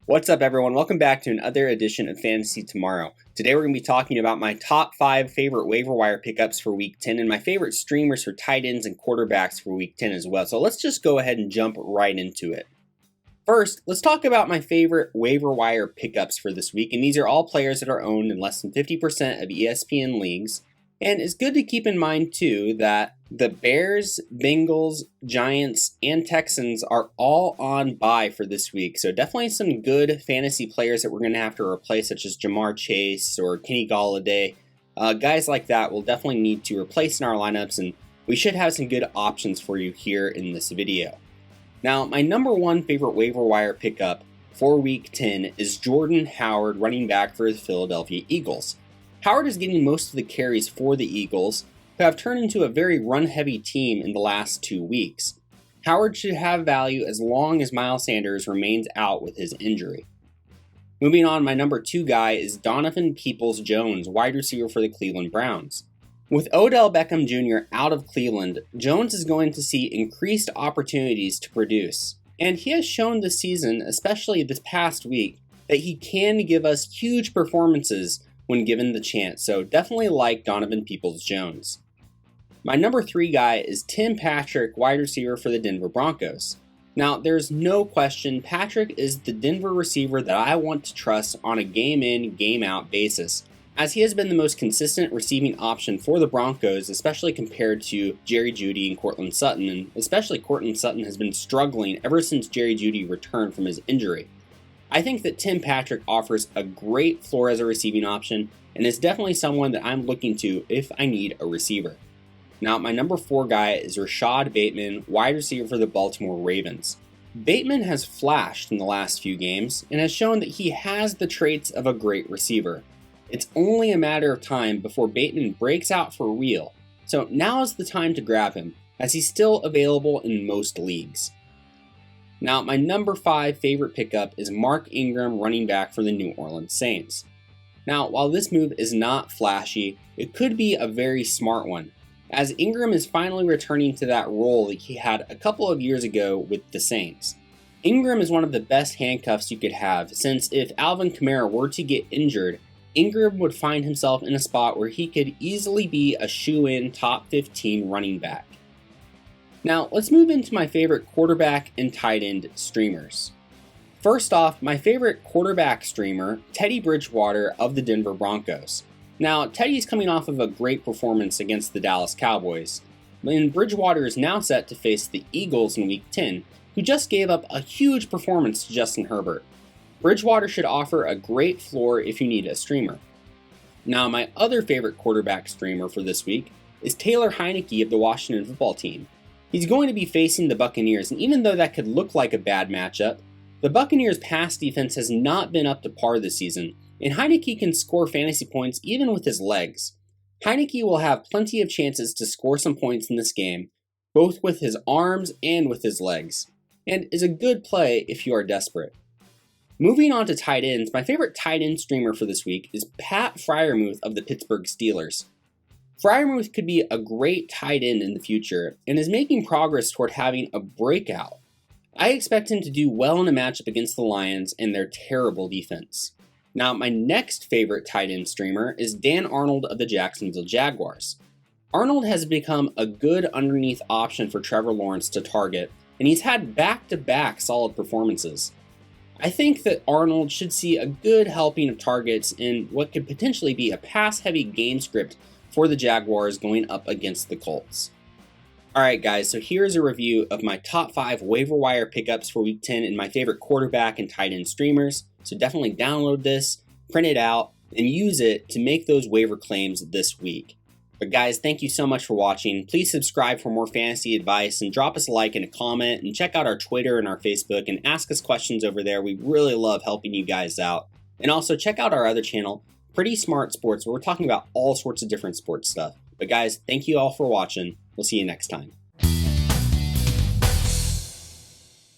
What's up, everyone? Welcome back to another edition of Fantasy Tomorrow. Today we're going to be talking about my top 5 favorite waiver wire pickups for Week 10 and my favorite streamers for tight ends and quarterbacks for Week 10 as well. So let's just go ahead and jump right into it. First, let's talk about my favorite waiver wire pickups for this week, and these are all players that are owned in less than 50% of ESPN leagues. And it's good to keep in mind, too, that the Bears, Bengals, Giants, and Texans are all on bye for this week. So definitely some good fantasy players that we're going to have to replace, such as Jamar Chase or Kenny Golladay. Guys like that will definitely need to replace in our lineups, and we should have some good options for you here in this video. Now, my number one favorite waiver wire pickup for Week 10 is Jordan Howard, running back for the Philadelphia Eagles. Howard is getting most of the carries for the Eagles, who have turned into a very run-heavy team in the last 2 weeks. Howard should have value as long as Miles Sanders remains out with his injury. Moving on, my number 2 guy is Donovan Peoples-Jones, wide receiver for the Cleveland Browns. With Odell Beckham Jr. out of Cleveland, Jones is going to see increased opportunities to produce. And he has shown this season, especially this past week, that he can give us huge performances when given the chance, so definitely like Donovan Peoples-Jones. My number 3 guy is Tim Patrick, wide receiver for the Denver Broncos. Now, there's no question Patrick is the Denver receiver that I want to trust on a game-in, game-out basis, as he has been the most consistent receiving option for the Broncos, especially compared to Jerry Jeudy and Courtland Sutton, and especially Courtland Sutton has been struggling ever since Jerry Jeudy returned from his injury. I think that Tim Patrick offers a great floor as a receiving option and is definitely someone that I'm looking to if I need a receiver. Now, my number 4 guy is Rashod Bateman, wide receiver for the Baltimore Ravens. Bateman has flashed in the last few games and has shown that he has the traits of a great receiver. It's only a matter of time before Bateman breaks out for real, so now is the time to grab him, as he's still available in most leagues. Now, my number 5 favorite pickup is Mark Ingram, running back for the New Orleans Saints. Now, while this move is not flashy, it could be a very smart one, as Ingram is finally returning to that role that he had a couple of years ago with the Saints. Ingram is one of the best handcuffs you could have, since if Alvin Kamara were to get injured, Ingram would find himself in a spot where he could easily be a shoe-in top 15 running back. Now, let's move into my favorite quarterback and tight end streamers. First off, my favorite quarterback streamer, Teddy Bridgewater of the Denver Broncos. Now, Teddy's coming off of a great performance against the Dallas Cowboys, and Bridgewater is now set to face the Eagles in Week 10, who just gave up a huge performance to Justin Herbert. Bridgewater should offer a great floor if you need a streamer. Now, my other favorite quarterback streamer for this week is Taylor Heinicke of the Washington Football Team. He's going to be facing the Buccaneers, and even though that could look like a bad matchup, the Buccaneers' pass defense has not been up to par this season, and Heinicke can score fantasy points even with his legs. Heinicke will have plenty of chances to score some points in this game, both with his arms and with his legs, and is a good play if you are desperate. Moving on to tight ends, my favorite tight end streamer for this week is Pat Freiermuth of the Pittsburgh Steelers. Freiermuth could be a great tight end in the future and is making progress toward having a breakout. I expect him to do well in a matchup against the Lions and their terrible defense. Now, my next favorite tight end streamer is Dan Arnold of the Jacksonville Jaguars. Arnold has become a good underneath option for Trevor Lawrence to target, and he's had back-to-back solid performances. I think that Arnold should see a good helping of targets in what could potentially be a pass-heavy game script for the Jaguars going up against the Colts. Alright guys, so here's a review of my top 5 waiver wire pickups for Week 10 and my favorite quarterback and tight end streamers. So definitely download this, print it out, and use it to make those waiver claims this week. But guys, thank you so much for watching. Please subscribe for more fantasy advice and drop us a like and a comment, and check out our Twitter and our Facebook and ask us questions over there. We really love helping you guys out. And also check out our other channel, Pretty Smart Sports, where we're talking about all sorts of different sports stuff. But guys, thank you all for watching. We'll see you next time.